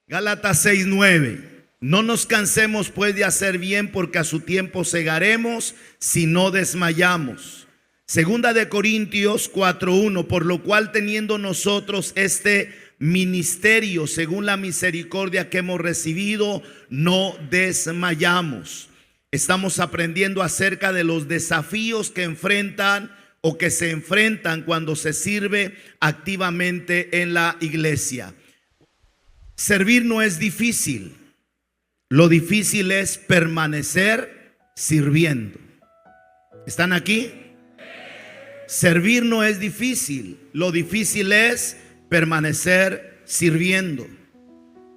Gálatas 6:9. No nos cansemos pues de hacer bien, porque a su tiempo segaremos si no desmayamos. Segunda de Corintios 4:1. Por lo cual, teniendo nosotros este ministerio según la misericordia que hemos recibido, no desmayamos. Estamos aprendiendo acerca de los desafíos que enfrentan o que se enfrentan cuando se sirve activamente en la iglesia. Servir no es difícil. Lo difícil es permanecer sirviendo. ¿Están aquí? Servir no es difícil. Lo difícil es permanecer sirviendo.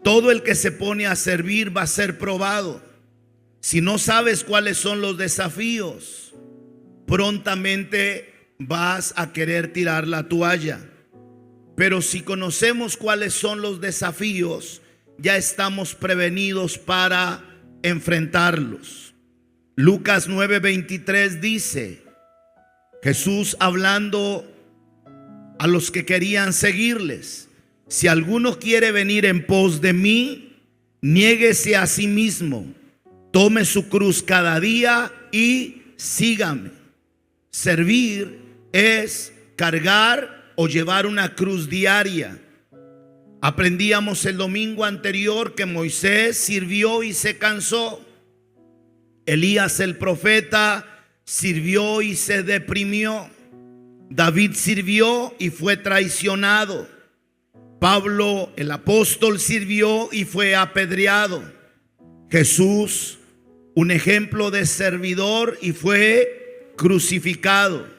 Todo el que se pone a servir va a ser probado. Si no sabes cuáles son los desafíos, prontamente vas a querer tirar la toalla. Pero si conocemos cuáles son los desafíos, ya estamos prevenidos para enfrentarlos. Lucas 9:23 dice, Jesús hablando a los que querían seguirles: si alguno quiere venir en pos de mí, niéguese a sí mismo, tome su cruz cada día y sígame. Servir es cargar o llevar una cruz diaria. Aprendíamos el domingo anterior que Moisés sirvió y se cansó. Elías el profeta sirvió y se deprimió. David sirvió y fue traicionado. Pablo el apóstol sirvió y fue apedreado. Jesús, un ejemplo de servidor, y fue crucificado.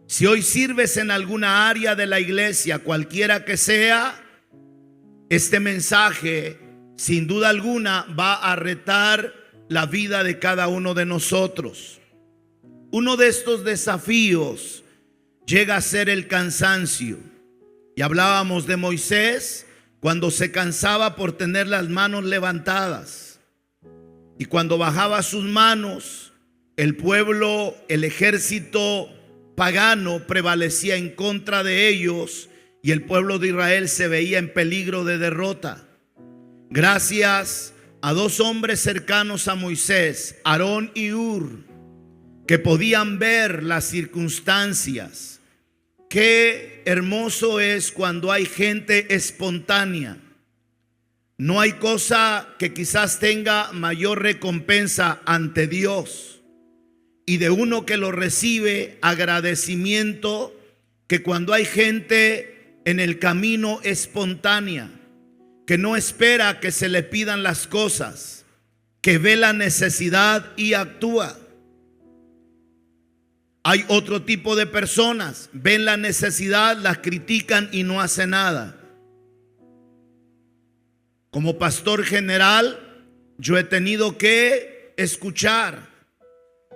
Si hoy sirves en alguna área de la iglesia, cualquiera que sea, este mensaje sin duda alguna va a retar la vida de cada uno de nosotros. Uno de estos desafíos llega a ser el cansancio. Y hablábamos de Moisés cuando se cansaba por tener las manos levantadas. Y cuando bajaba sus manos, el pueblo, el ejército pagano prevalecía en contra de ellos y el pueblo de Israel se veía en peligro de derrota. Gracias a dos hombres cercanos a Moisés, Aarón y Hur, que podían ver las circunstancias. Qué hermoso es cuando hay gente espontánea. No hay cosa que quizás tenga mayor recompensa ante Dios y de uno que lo recibe, agradecimiento, que cuando hay gente en el camino espontánea, que no espera que se le pidan las cosas, que ve la necesidad y actúa. Hay otro tipo de personas, ven la necesidad, la critican y no hacen nada. Como pastor general, yo he tenido que escuchar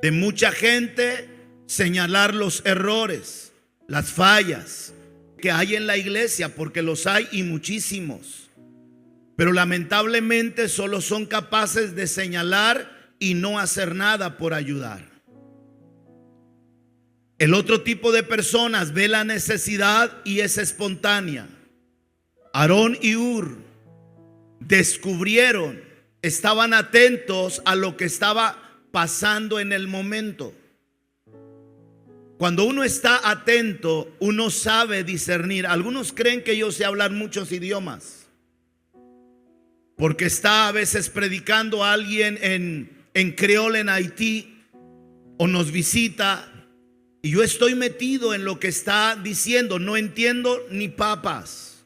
de mucha gente, señalar los errores, las fallas que hay en la iglesia, porque los hay y muchísimos. Pero lamentablemente solo son capaces de señalar y no hacer nada por ayudar. El otro tipo de personas ve la necesidad y es espontánea. Aarón y Hur descubrieron, estaban atentos a lo que estaba pasando en el momento. Cuando uno está atento, uno sabe discernir. Algunos creen que yo sé hablar muchos idiomas, porque está a veces predicando a alguien en creol en Haití, o nos visita y yo estoy metido en lo que está diciendo. No entiendo ni papas,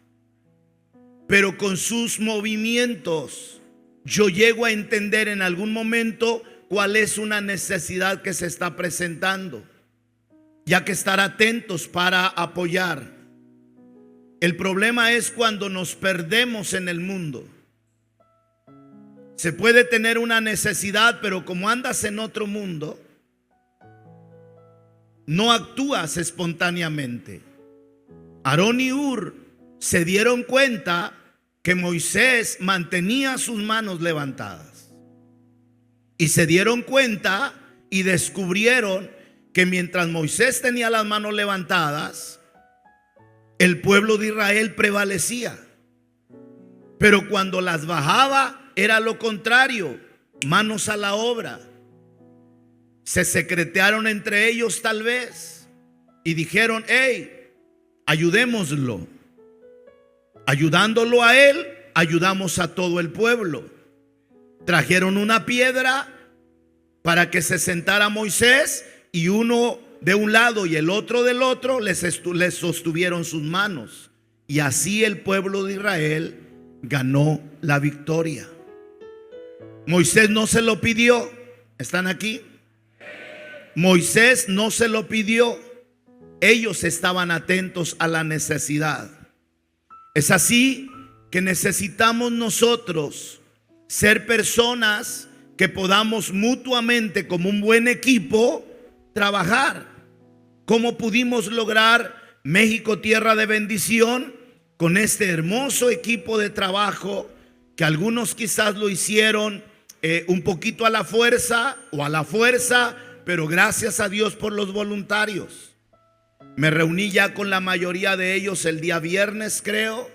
pero con sus movimientos yo llego a entender en algún momento cuál es una necesidad que se está presentando, ya que estar atentos para apoyar. El problema es cuando nos perdemos en el mundo. Se puede tener una necesidad, pero como andas en otro mundo, no actúas espontáneamente. Aarón y Hur se dieron cuenta que Moisés mantenía sus manos levantadas, y se dieron cuenta y descubrieron que mientras Moisés tenía las manos levantadas, el pueblo de Israel prevalecía. Pero cuando las bajaba era lo contrario, manos a la obra. Se secretearon entre ellos tal vez y dijeron: hey, ayudémoslo. Ayudándolo a él, ayudamos a todo el pueblo. Trajeron una piedra para que se sentara Moisés, y uno de un lado y el otro del otro les sostuvieron sus manos. Y así el pueblo de Israel ganó la victoria. Moisés no se lo pidió. ¿Están aquí? Moisés no se lo pidió. Ellos estaban atentos a la necesidad. Es así que necesitamos nosotros ser personas que podamos mutuamente, como un buen equipo, trabajar. ¿Cómo pudimos lograr México Tierra de Bendición? Con este hermoso equipo de trabajo, que algunos quizás lo hicieron un poquito a la fuerza o a la fuerza, pero gracias a Dios por los voluntarios. Me reuní ya con la mayoría de ellos el día viernes, creo,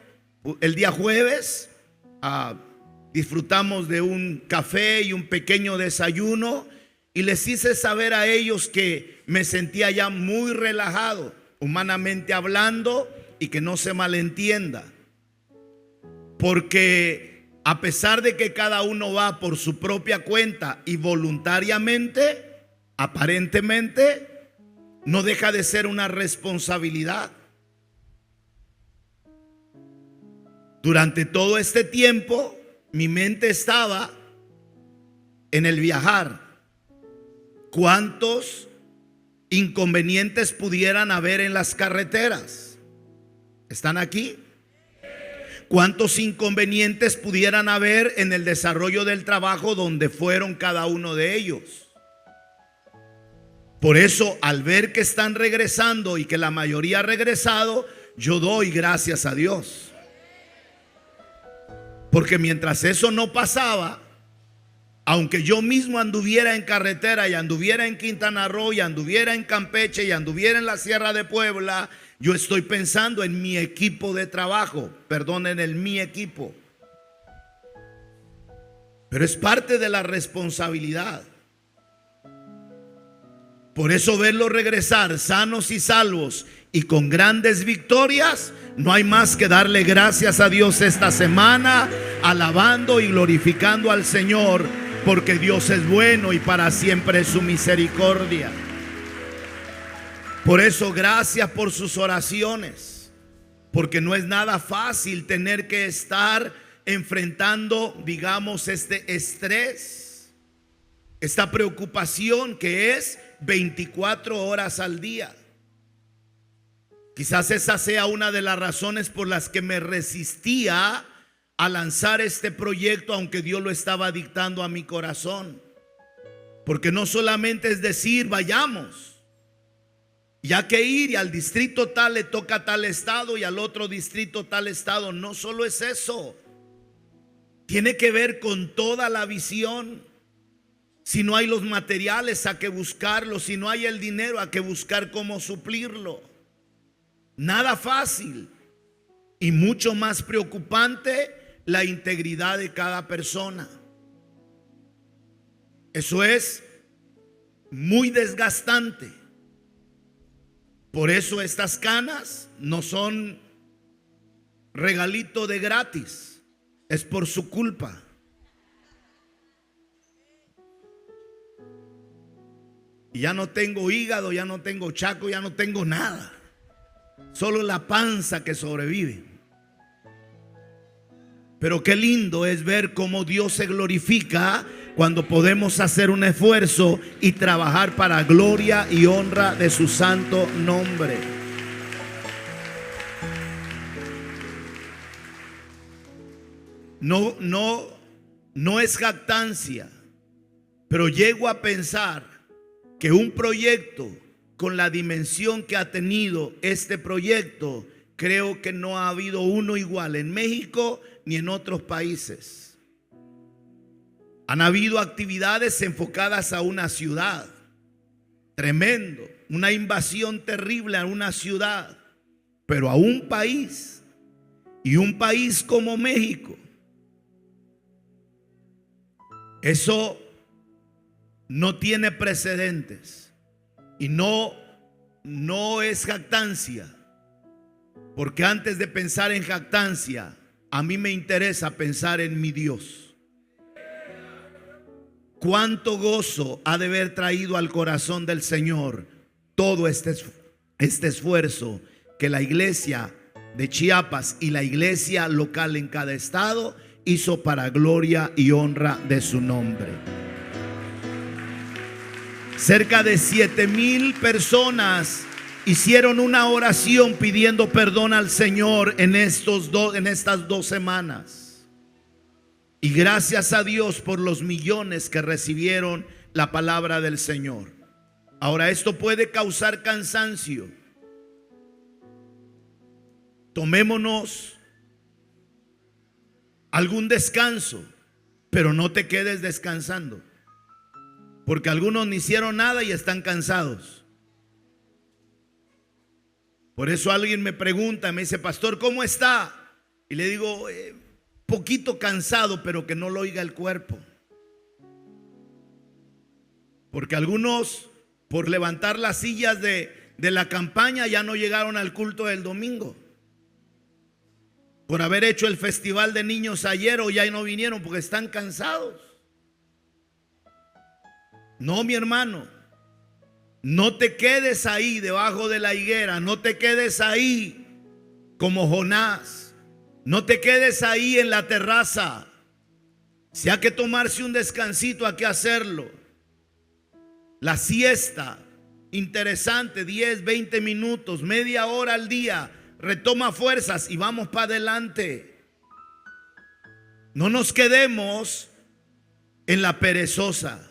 el día jueves. Disfrutamos de un café y un pequeño desayuno, y les hice saber a ellos que me sentía ya muy relajado, humanamente hablando, y que no se malentienda, porque a pesar de que cada uno va por su propia cuenta y voluntariamente, aparentemente, no deja de ser una responsabilidad. Durante todo este tiempo, mi mente estaba en el viajar. ¿Cuántos inconvenientes pudieran haber en las carreteras? ¿Están aquí? ¿Cuántos inconvenientes pudieran haber en el desarrollo del trabajo donde fueron cada uno de ellos? Por eso, al ver que están regresando y que la mayoría ha regresado, yo doy gracias a Dios. Porque mientras eso no pasaba, aunque yo mismo anduviera en carretera y anduviera en Quintana Roo y anduviera en Campeche y anduviera en la Sierra de Puebla, yo estoy pensando en mi equipo de trabajo, perdonen, en mi equipo. Pero es parte de la responsabilidad. Por eso verlos regresar sanos y salvos y con grandes victorias, no hay más que darle gracias a Dios esta semana, alabando y glorificando al Señor, porque Dios es bueno y para siempre es su misericordia. Por eso, gracias por sus oraciones, porque no es nada fácil tener que estar enfrentando, digamos, este estrés, esta preocupación que es 24 horas al día. Quizás esa sea una de las razones por las que me resistía a lanzar este proyecto, aunque Dios lo estaba dictando a mi corazón. Porque no solamente es decir, vayamos, ya que ir, y al distrito tal le toca tal estado y al otro distrito tal estado. No solo es eso, tiene que ver con toda la visión. Si no hay los materiales, hay que buscarlos. Si no hay el dinero, hay que buscar cómo suplirlo. Nada fácil. Y mucho más preocupante, la integridad de cada persona. Eso es muy desgastante. Por eso estas canas no son regalito de gratis, es por su culpa. Y ya no tengo hígado, ya no tengo chaco, ya no tengo nada. Solo la panza que sobrevive. Pero qué lindo es ver cómo Dios se glorifica cuando podemos hacer un esfuerzo y trabajar para gloria y honra de su santo nombre. No es jactancia, pero llego a pensar que un proyecto con la dimensión que ha tenido este proyecto, creo que no ha habido uno igual en México ni en otros países. Han habido actividades enfocadas a una ciudad, tremendo, una invasión terrible a una ciudad, pero a un país, y un país como México, Eso no tiene precedentes y no es jactancia, porque antes de pensar en jactancia, a mí me interesa pensar en mi Dios. Cuánto gozo ha de haber traído al corazón del Señor todo este esfuerzo que la iglesia de Chiapas y la iglesia local en cada estado hizo para gloria y honra de su nombre. Cerca de 7,000 personas hicieron una oración pidiendo perdón al Señor en estas 2 semanas. Y gracias a Dios por los millones que recibieron la palabra del Señor. Ahora, esto puede causar cansancio. Tomémonos algún descanso, pero no te quedes descansando, porque algunos no hicieron nada y están cansados. Por eso alguien me pregunta, me dice: pastor, ¿cómo está? Y le digo, poquito cansado, pero que no lo oiga el cuerpo. Porque algunos, por levantar las sillas de la campaña, ya no llegaron al culto del domingo. Por haber hecho el festival de niños ayer, o ya no vinieron porque están cansados. No, mi hermano, no te quedes ahí debajo de la higuera, no te quedes ahí como Jonás, no te quedes ahí en la terraza. Si hay que tomarse un descansito, hay que hacerlo. La siesta, interesante, 10, 20 minutos, media hora al día. Retoma fuerzas y vamos para adelante. No nos quedemos en la perezosa,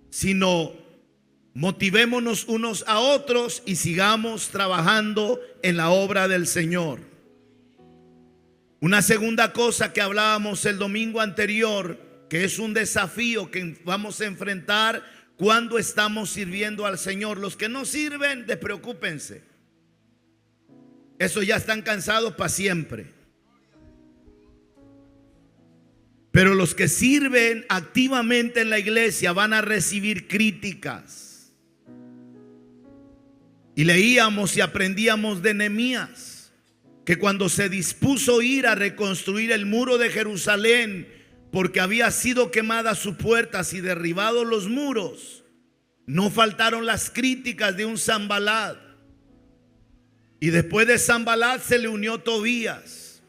sino motivémonos unos a otros y sigamos trabajando en la obra del Señor. Una segunda cosa que hablábamos el domingo anterior, que es un desafío que vamos a enfrentar cuando estamos sirviendo al Señor. Los que no sirven, despreocúpense. Esos ya están cansados para siempre. Pero los que sirven activamente en la iglesia van a recibir críticas. Y leíamos y aprendíamos de Nehemías, que cuando se dispuso ir a reconstruir el muro de Jerusalén, porque había sido quemadas sus puertas y derribados los muros, no faltaron las críticas de un Sanbalat. Y después de Sanbalat se le unió Tobías,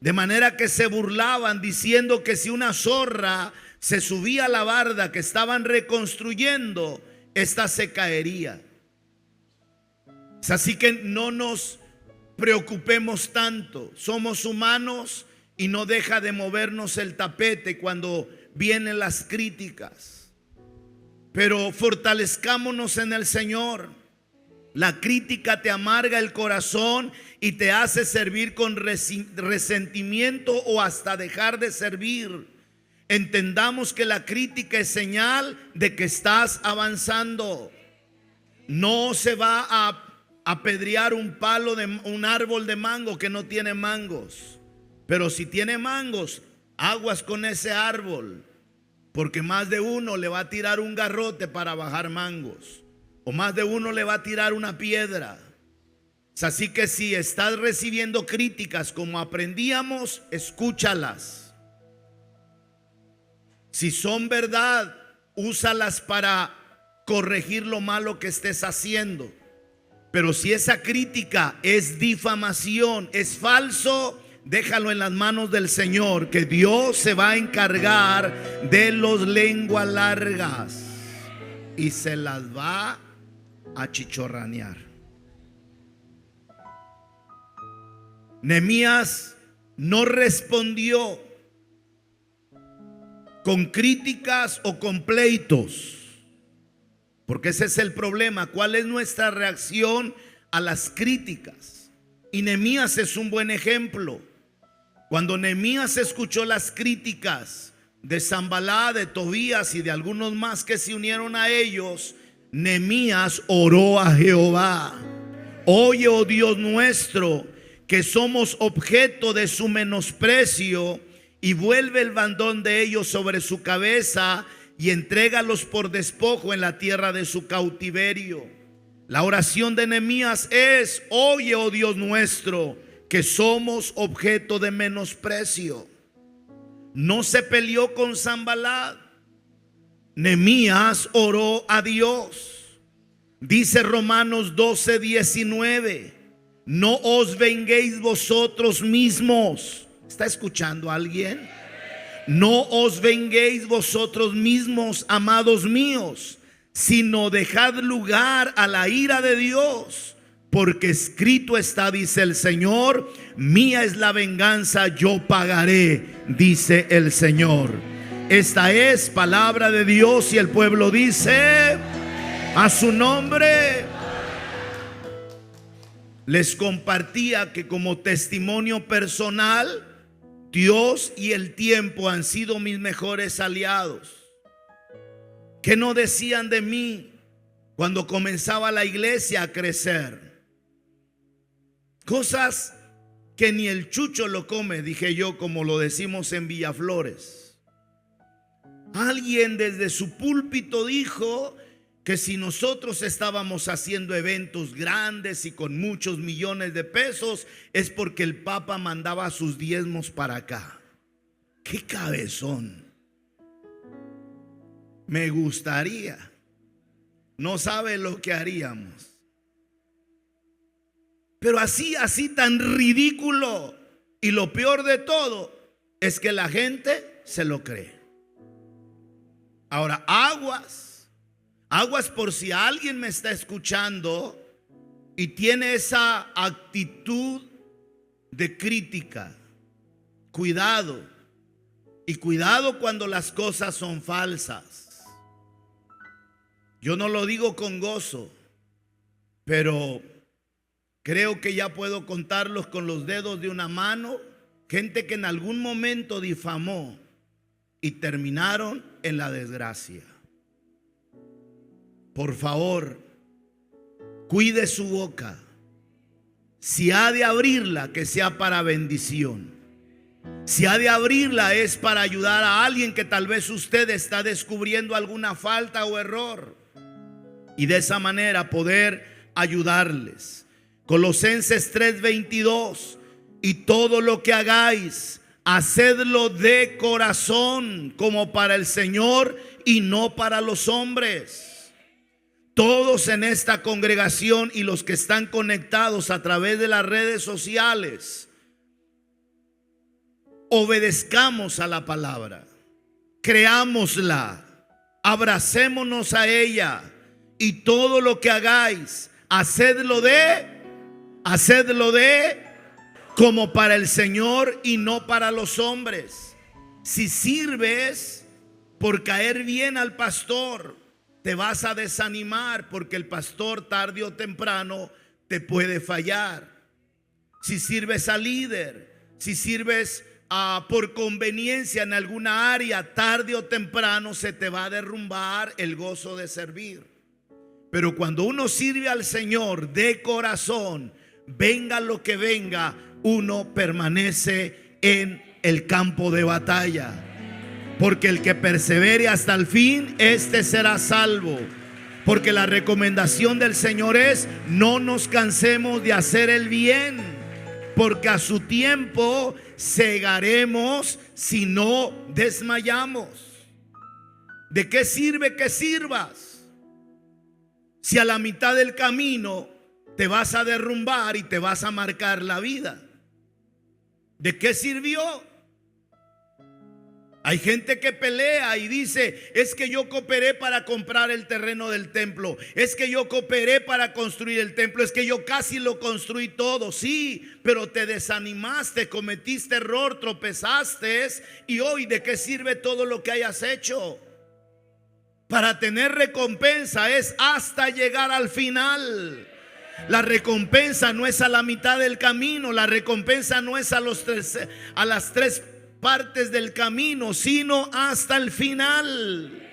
de manera que se burlaban diciendo que si una zorra se subía a la barda que estaban reconstruyendo, esta se caería. Así que no nos preocupemos tanto, somos humanos y no deja de movernos el tapete cuando vienen las críticas. Pero fortalezcámonos en el Señor. La crítica te amarga el corazón y te hace servir con resentimiento o hasta dejar de servir. Entendamos que la crítica es señal de que estás avanzando. No se va a apedrear un palo de un árbol de mango que no tiene mangos. Pero si tiene mangos, aguas con ese árbol, porque más de uno le va a tirar un garrote para bajar mangos. O más de uno le va a tirar una piedra. Así que si estás recibiendo críticas como aprendíamos, escúchalas. Si son verdad, úsalas para corregir lo malo que estés haciendo. Pero si esa crítica es difamación, es falso, déjalo en las manos del Señor, que Dios se va a encargar de los lenguas largas y se las va a chichorranear. Nehemías no respondió con críticas o con pleitos, porque ese es el problema. ¿Cuál es nuestra reacción a las críticas? Y Nehemías es un buen ejemplo. Cuando Nehemías escuchó las críticas de Sanbalat, de Tobías y de algunos más que se unieron a ellos, Nehemías oró a Jehová: oye, oh Dios nuestro, que somos objeto de su menosprecio y vuelve el bandón de ellos sobre su cabeza y entrégalos por despojo en la tierra de su cautiverio. La oración de Nehemías es: oye, oh Dios nuestro, que somos objeto de menosprecio. No se peleó con Sanballat. Nehemías oró a Dios. Dice Romanos 12:19: no os venguéis vosotros mismos. ¿Está escuchando a alguien? No os venguéis vosotros mismos, amados míos, sino dejad lugar a la ira de Dios, porque escrito está, dice el Señor: mía es la venganza, yo pagaré, dice el Señor. Esta es palabra de Dios y el pueblo dice: a su nombre. Les compartía que como testimonio personal, Dios y el tiempo han sido mis mejores aliados. ¿Qué no decían de mí cuando comenzaba la iglesia a crecer? Cosas que ni el chucho lo come, dije yo, como lo decimos en Villaflores. Alguien desde su púlpito dijo que si nosotros estábamos haciendo eventos grandes y con muchos millones de pesos, es porque el Papa mandaba sus diezmos para acá. ¡Qué cabezón! Me gustaría. No sabe lo que haríamos. Pero así tan ridículo. Y lo peor de todo es que la gente se lo cree. Ahora, aguas por si alguien me está escuchando y tiene esa actitud de crítica. Cuidado. Y cuidado cuando las cosas son falsas. Yo no lo digo con gozo, pero creo que ya puedo contarlos con los dedos de una mano. Gente que en algún momento difamó y terminaron en la desgracia. Por favor, cuide su boca. Si ha de abrirla, que sea para bendición. Si ha de abrirla, es para ayudar a alguien que tal vez usted está descubriendo alguna falta o error, y de esa manera poder ayudarles. Colosenses 3:22: y todo lo que hagáis, hacedlo de corazón, como para el Señor y no para los hombres. Todos en esta congregación y los que están conectados a través de las redes sociales, obedezcamos a la palabra, creámosla, abracémonos a ella, y todo lo que hagáis, hacedlo de como para el Señor y no para los hombres. Si sirves por caer bien al pastor, te vas a desanimar, porque el pastor tarde o temprano te puede fallar. Si sirves al líder, si sirves por conveniencia en alguna área, tarde o temprano se te va a derrumbar el gozo de servir. Pero cuando uno sirve al Señor de corazón, venga lo que venga, uno permanece en el campo de batalla. Porque el que persevere hasta el fin, este será salvo. Porque la recomendación del Señor es: no nos cansemos de hacer el bien, porque a su tiempo segaremos si no desmayamos. ¿De qué sirve que sirvas si a la mitad del camino te vas a derrumbar y te vas a marcar la vida? ¿De qué sirvió? Hay gente que pelea y dice: es que yo cooperé para comprar el terreno del templo, es que yo cooperé para construir el templo, es que yo casi lo construí todo. Sí, pero te desanimaste, cometiste error, tropezaste, y hoy ¿de qué sirve todo lo que hayas hecho? Para tener recompensa es hasta llegar al final. La recompensa no es a la mitad del camino, la recompensa no es a las tres partes del camino, sino hasta el final.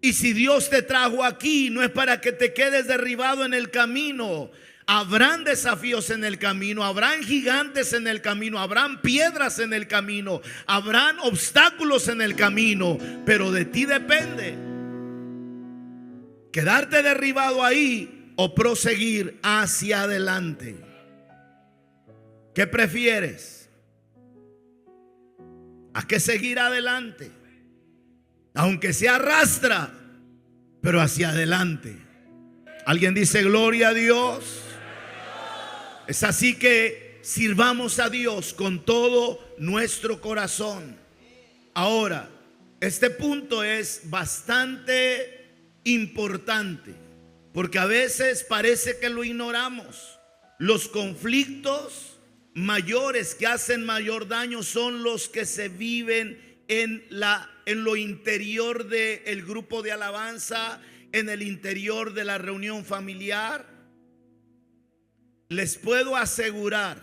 Y si Dios te trajo aquí, no es para que te quedes derribado en el camino. Habrán desafíos en el camino, habrán gigantes en el camino, habrán piedras en el camino, habrán obstáculos en el camino, pero de ti depende quedarte derribado ahí o proseguir hacia adelante. ¿Qué prefieres? ¿A qué seguir adelante? Aunque se arrastra, pero hacia adelante. ¿Alguien dice gloria a Dios? Es así que sirvamos a Dios con todo nuestro corazón. Ahora, este punto es bastante importante, porque a veces parece que lo ignoramos. Los conflictos mayores que hacen mayor daño son los que se viven en lo interior del grupo de alabanza, en el interior de la reunión familiar. Les puedo asegurar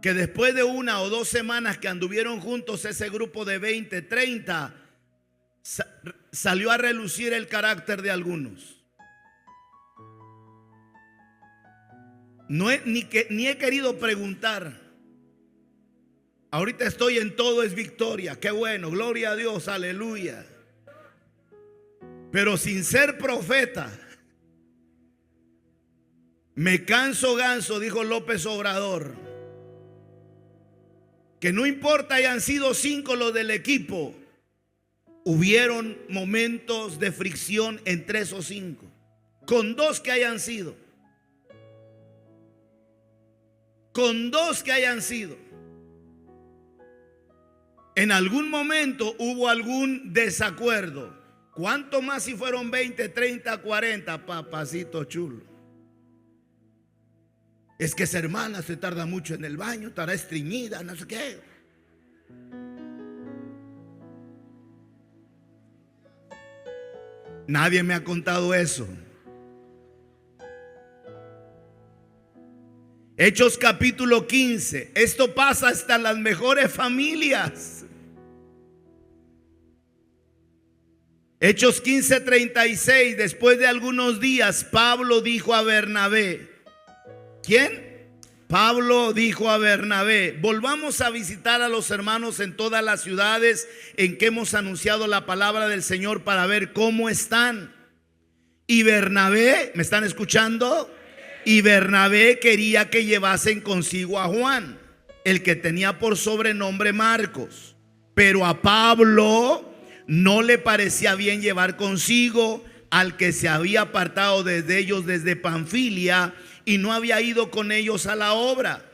que después de 1 o 2 semanas que anduvieron juntos ese grupo de 20, 30, salió a relucir el carácter de algunos. Ni he querido preguntar. Ahorita estoy en todo es victoria. Qué bueno, gloria a Dios, aleluya. Pero sin ser profeta, me canso ganso, dijo López Obrador, que no importa hayan sido 5 los del equipo, hubieron momentos de fricción entre esos 5, con 2 que hayan sido, en algún momento hubo algún desacuerdo. ¿Cuánto más si fueron 20, 30, 40? Papacito chulo. Es que esa hermana se tarda mucho en el baño, estará estreñida, no sé qué. Nadie me ha contado eso. Hechos capítulo 15. Esto pasa hasta en las mejores familias. Hechos 15:36. Después de algunos días, Pablo dijo a Bernabé. ¿Quién? Pablo dijo a Bernabé: volvamos a visitar a los hermanos en todas las ciudades en que hemos anunciado la palabra del Señor para ver cómo están. Y Bernabé, ¿me están escuchando? Y Bernabé quería que llevasen consigo a Juan, el que tenía por sobrenombre Marcos. Pero a Pablo no le parecía bien llevar consigo al que se había apartado desde ellos desde Panfilia y no había ido con ellos a la obra.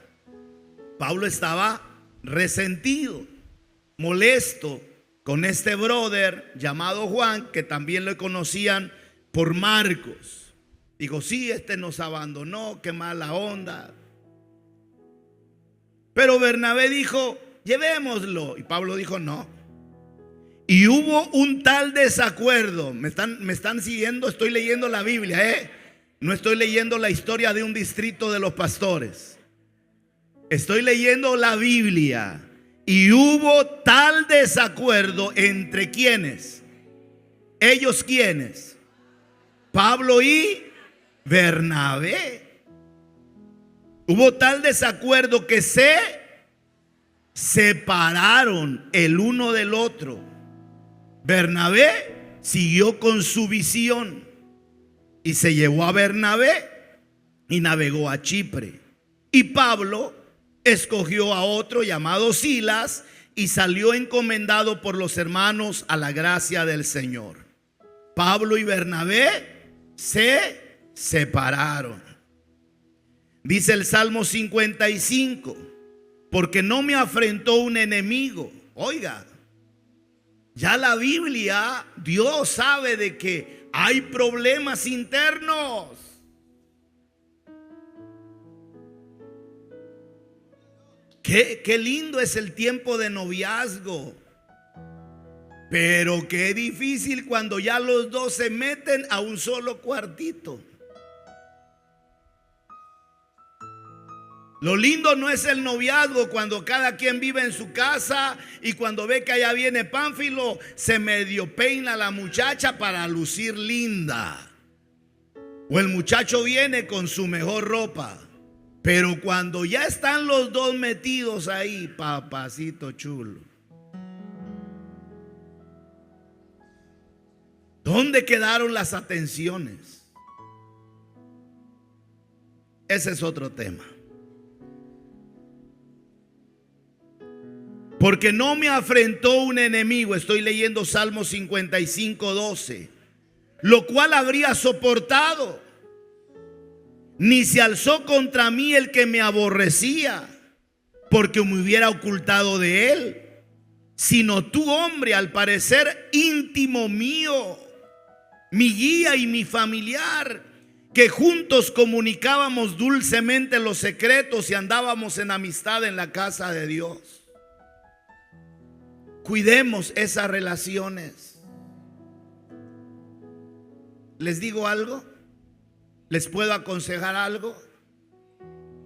Pablo estaba resentido, molesto con este brother llamado Juan, que también lo conocían por Marcos. Dijo: sí, este nos abandonó, qué mala onda. Pero Bernabé dijo: llevémoslo. Y Pablo dijo: no. Y hubo un tal desacuerdo. ¿Me están siguiendo? Estoy leyendo la Biblia, no estoy leyendo la historia de un distrito de los pastores. Estoy leyendo la Biblia. Y hubo tal desacuerdo entre ¿quiénes? ¿Ellos quiénes? Pablo y Bernabé. Hubo tal desacuerdo que se separaron el uno del otro. Bernabé siguió con su visión y se llevó a Bernabé y navegó a Chipre. Y Pablo escogió a otro llamado Silas y salió encomendado por los hermanos a la gracia del Señor. Pablo y Bernabé se separaron. Dice el Salmo 55: porque no me afrentó un enemigo. Oiga, ya la Biblia, Dios sabe de que hay problemas internos. Qué lindo es el tiempo de noviazgo, pero qué difícil cuando ya los dos se meten a un solo cuartito. Lo lindo no es el noviazgo cuando cada quien vive en su casa y cuando ve que allá viene Pánfilo, se medio peina la muchacha para lucir linda. O el muchacho viene con su mejor ropa, pero cuando ya están los dos metidos ahí, papacito chulo, ¿dónde quedaron las atenciones? Ese es otro tema. Porque no me afrentó un enemigo, estoy leyendo Salmo 55:12, lo cual habría soportado, ni se alzó contra mí el que me aborrecía, porque me hubiera ocultado de él, sino tú, hombre, al parecer íntimo mío, mi guía y mi familiar, que juntos comunicábamos dulcemente los secretos y andábamos en amistad en la casa de Dios. Cuidemos esas relaciones. ¿Les digo algo? ¿Les puedo aconsejar algo?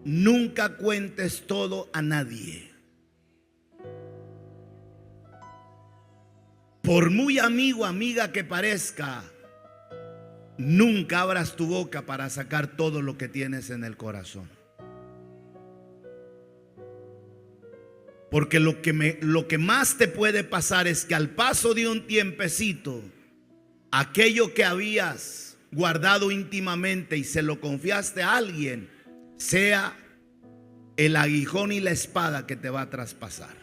Nunca cuentes todo a nadie. Por muy amigo, amiga que parezca, nunca abras tu boca para sacar todo lo que tienes en el corazón. Porque lo que más te puede pasar es que al paso de un tiempecito, aquello que habías guardado íntimamente y se lo confiaste a alguien, sea el aguijón y la espada que te va a traspasar.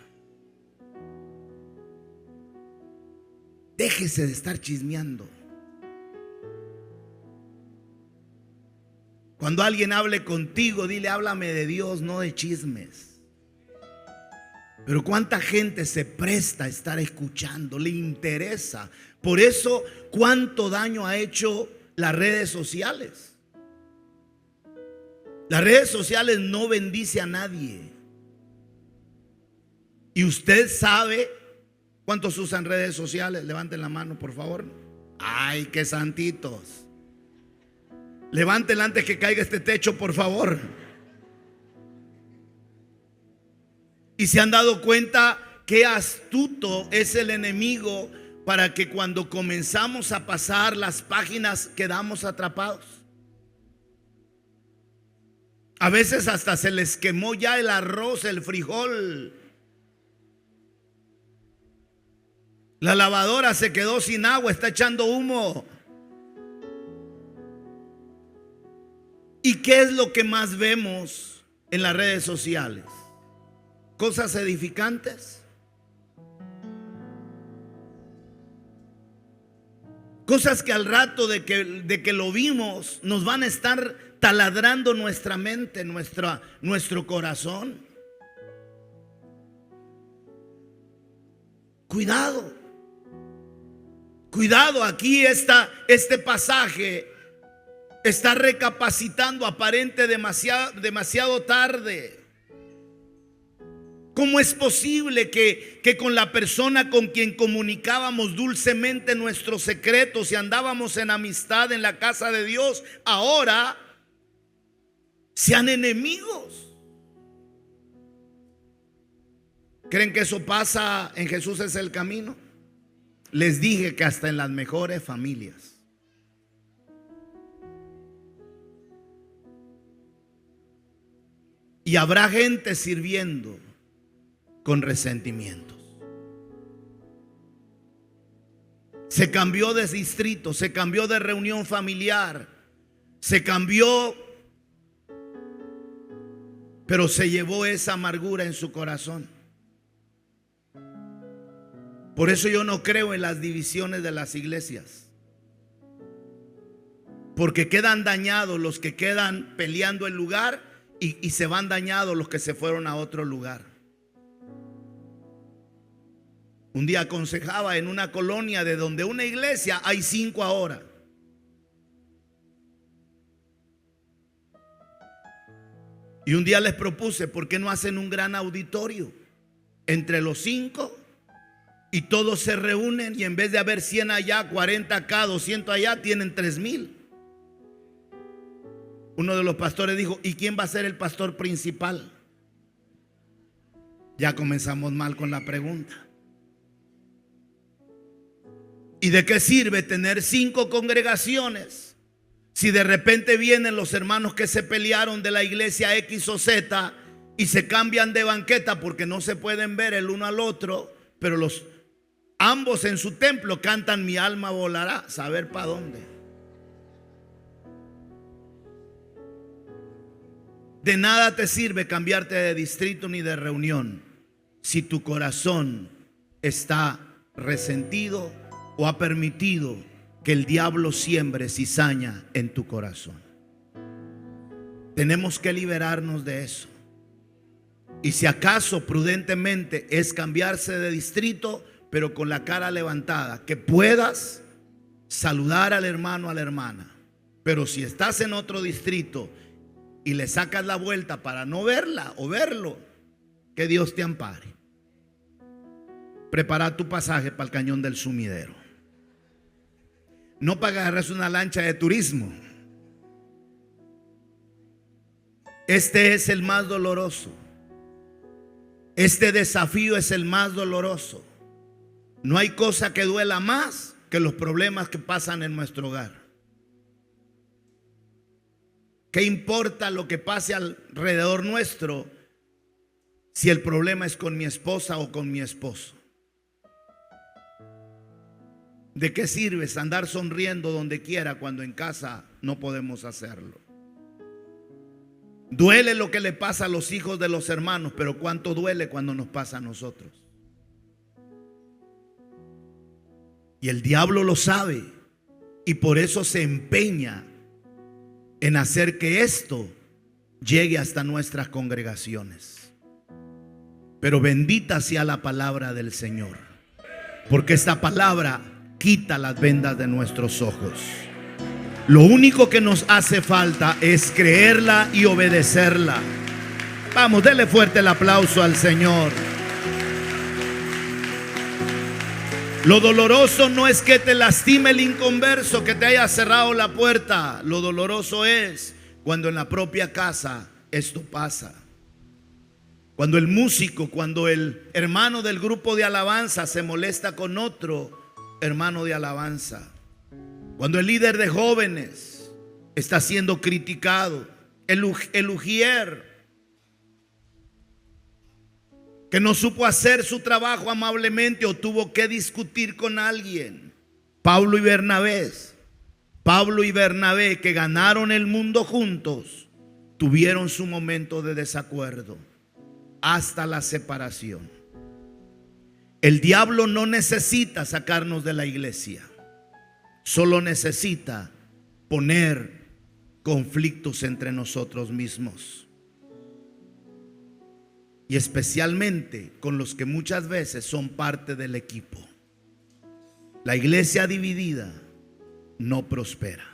Déjese de estar chismeando. Cuando alguien hable contigo, dile: háblame de Dios, no de chismes. Pero cuánta gente se presta a estar escuchando, le interesa. Por eso, cuánto daño ha hecho las redes sociales. Las redes sociales no bendice a nadie. Y usted sabe cuántos usan redes sociales. Levanten la mano, por favor. Ay, qué santitos. Levanten antes que caiga este techo, por favor. Y se han dado cuenta qué astuto es el enemigo para que cuando comenzamos a pasar las páginas quedamos atrapados. A veces hasta se les quemó ya el arroz, el frijol. La lavadora se quedó sin agua, está echando humo. ¿Y qué es lo que más vemos en las redes sociales? Cosas edificantes, cosas que al rato de que lo vimos nos van a estar taladrando nuestra mente, nuestro corazón. Cuidado, cuidado. Aquí este pasaje está recapacitando aparente demasiado tarde. ¿Cómo es posible que con la persona con quien comunicábamos dulcemente nuestros secretos y andábamos en amistad en la casa de Dios, ahora sean enemigos? ¿Creen que eso pasa en Jesús es el camino? Les dije que hasta en las mejores familias. Y habrá gente sirviendo con resentimientos. Se cambió de distrito, se cambió de reunión familiar, se cambió, pero se llevó esa amargura en su corazón. Por eso yo no creo en las divisiones de las iglesias, porque quedan dañados los que quedan peleando el lugar y se van dañados los que se fueron a otro lugar. Un día aconsejaba en una colonia de donde una iglesia hay 5 ahora. Y un día les propuse: ¿por qué no hacen un gran auditorio entre los 5 y todos se reúnen, y en vez de haber 100 allá, 40 acá, 200 allá, tienen 3,000? Uno de los pastores dijo: ¿y quién va a ser el pastor principal? Ya comenzamos mal con la pregunta. ¿Y de qué sirve tener 5 congregaciones Si de repente vienen los hermanos que se pelearon de la iglesia X o Z y se cambian de banqueta porque no se pueden ver el uno al otro, pero ambos en su templo cantan mi alma volará, saber para dónde. De nada te sirve cambiarte de distrito ni de reunión si tu corazón está resentido o ha permitido que el diablo siembre cizaña en tu corazón. Tenemos que liberarnos de eso. Y si acaso prudentemente es cambiarse de distrito, pero con la cara levantada, que puedas saludar al hermano, a la hermana. Pero si estás en otro distrito y le sacas la vuelta para no verla o verlo, que Dios te ampare. Prepara tu pasaje para el Cañón del Sumidero. No para agarrarse una lancha de turismo. Este es el más doloroso. Este desafío es el más doloroso. No hay cosa que duela más que los problemas que pasan en nuestro hogar. ¿Qué importa lo que pase alrededor nuestro si el problema es con mi esposa o con mi esposo? ¿De qué sirve andar sonriendo donde quiera cuando en casa no podemos hacerlo? Duele lo que le pasa a los hijos de los hermanos, pero ¿cuánto duele cuando nos pasa a nosotros? Y el diablo lo sabe y por eso se empeña en hacer que esto llegue hasta nuestras congregaciones. Pero bendita sea la palabra del Señor, porque esta palabra quita las vendas de nuestros ojos. Lo único que nos hace falta es creerla y obedecerla. Vamos, dele fuerte el aplauso al Señor. Lo doloroso no es que te lastime el inconverso, que te haya cerrado la puerta. Lo doloroso es cuando en la propia casa esto pasa. Cuando el músico, cuando el hermano del grupo de alabanza se molesta con otro hermano de alabanza. Cuando el líder de jóvenes está siendo criticado. El ujier que no supo hacer su trabajo amablemente o tuvo que discutir con alguien. Pablo y Bernabé, que ganaron el mundo juntos, tuvieron su momento de desacuerdo hasta la separación. El diablo no necesita sacarnos de la iglesia, solo necesita poner conflictos entre nosotros mismos. Y especialmente con los que muchas veces son parte del equipo. La iglesia dividida no prospera.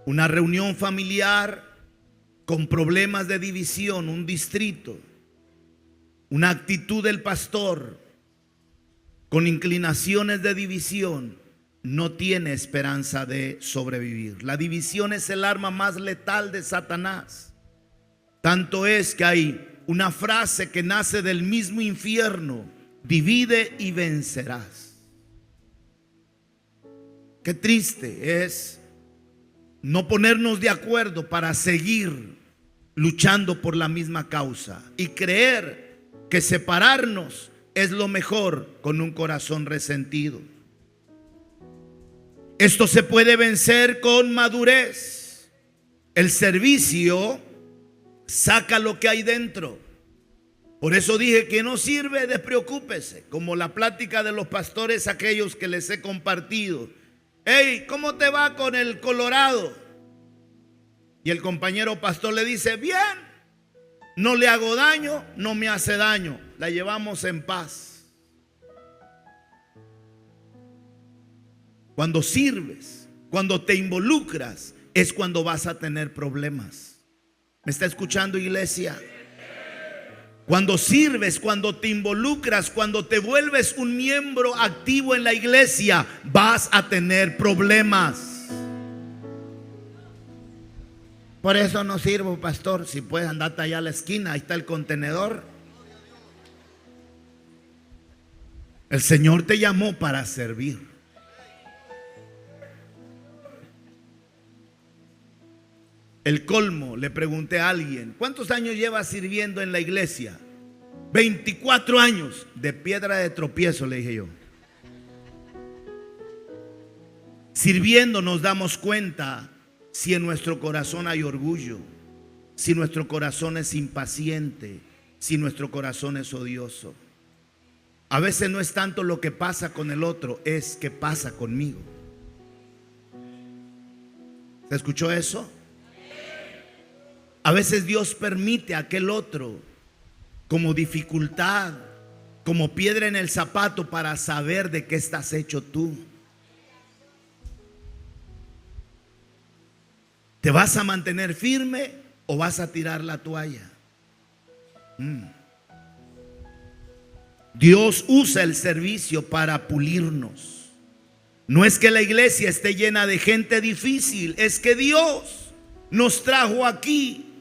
Una reunión familiar con problemas de división, un distrito, una actitud del pastor con inclinaciones de división, no tiene esperanza de sobrevivir. La división es el arma más letal de Satanás. Tanto es que hay una frase que nace del mismo infierno: divide y vencerás. Qué triste es no ponernos de acuerdo para seguir luchando por la misma causa y creer que separarnos es lo mejor con un corazón resentido. Esto se puede vencer con madurez. El servicio saca lo que hay dentro. Por eso dije que no sirve, despreocúpese. Como la plática de los pastores, aquellos que les he compartido. Hey, ¿cómo te va con el Colorado? Y el compañero pastor le dice: bien, no le hago daño, no me hace daño, la llevamos en paz. Cuando sirves, cuando te involucras, es cuando vas a tener problemas. ¿Me está escuchando, iglesia? Cuando sirves, cuando te involucras, cuando te vuelves un miembro activo en la iglesia, vas a tener problemas. Por eso no sirvo, pastor. Si puedes, andarte allá a la esquina, ahí está el contenedor. El Señor te llamó para servir. El colmo, le pregunté a alguien: ¿cuántos años llevas sirviendo en la iglesia? 24 años. De piedra de tropiezo, le dije yo. Sirviendo nos damos cuenta si en nuestro corazón hay orgullo, si nuestro corazón es impaciente, si nuestro corazón es odioso. A veces no es tanto lo que pasa con el otro, es que pasa conmigo. ¿Se escuchó eso? A veces Dios permite a aquel otro como dificultad, como piedra en el zapato, para saber de qué estás hecho tú. ¿Te vas a mantener firme o vas a tirar la toalla? Dios usa el servicio para pulirnos. No es que la iglesia esté llena de gente difícil, es que Dios nos trajo aquí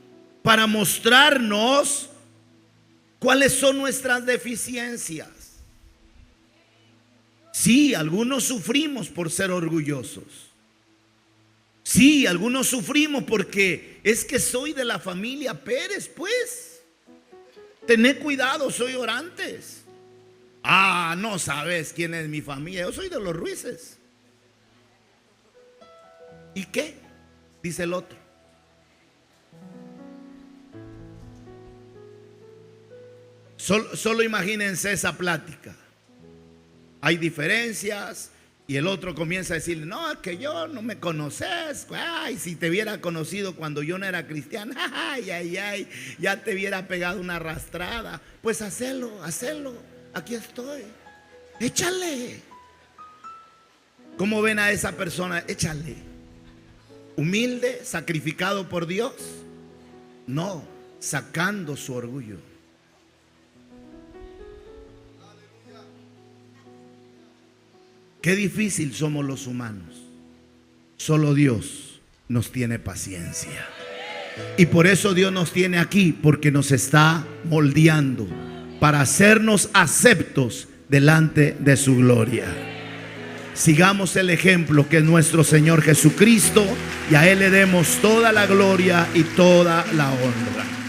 para mostrarnos cuáles son nuestras deficiencias. Sí, algunos sufrimos por ser orgullosos. Sí, algunos sufrimos porque es que soy de la familia Pérez, pues. Tené cuidado, soy Orantes. Ah, no sabes quién es mi familia. Yo soy de los Ruices. ¿Y qué? Dice el otro. Solo imagínense esa plática. Hay diferencias y el otro comienza a decirle: no, es que yo no me conoces. Ay, si te hubiera conocido cuando yo no era cristiano, ay, ay, ay, ya te hubiera pegado una arrastrada. Pues hacelo. Aquí estoy. Échale. ¿Cómo ven a esa persona? Échale. Humilde, sacrificado por Dios. No, sacando su orgullo. Qué difícil somos los humanos. Solo Dios nos tiene paciencia. Y por eso Dios nos tiene aquí, porque nos está moldeando para hacernos aceptos delante de su gloria. Sigamos el ejemplo que es nuestro Señor Jesucristo, y a Él le demos toda la gloria y toda la honra.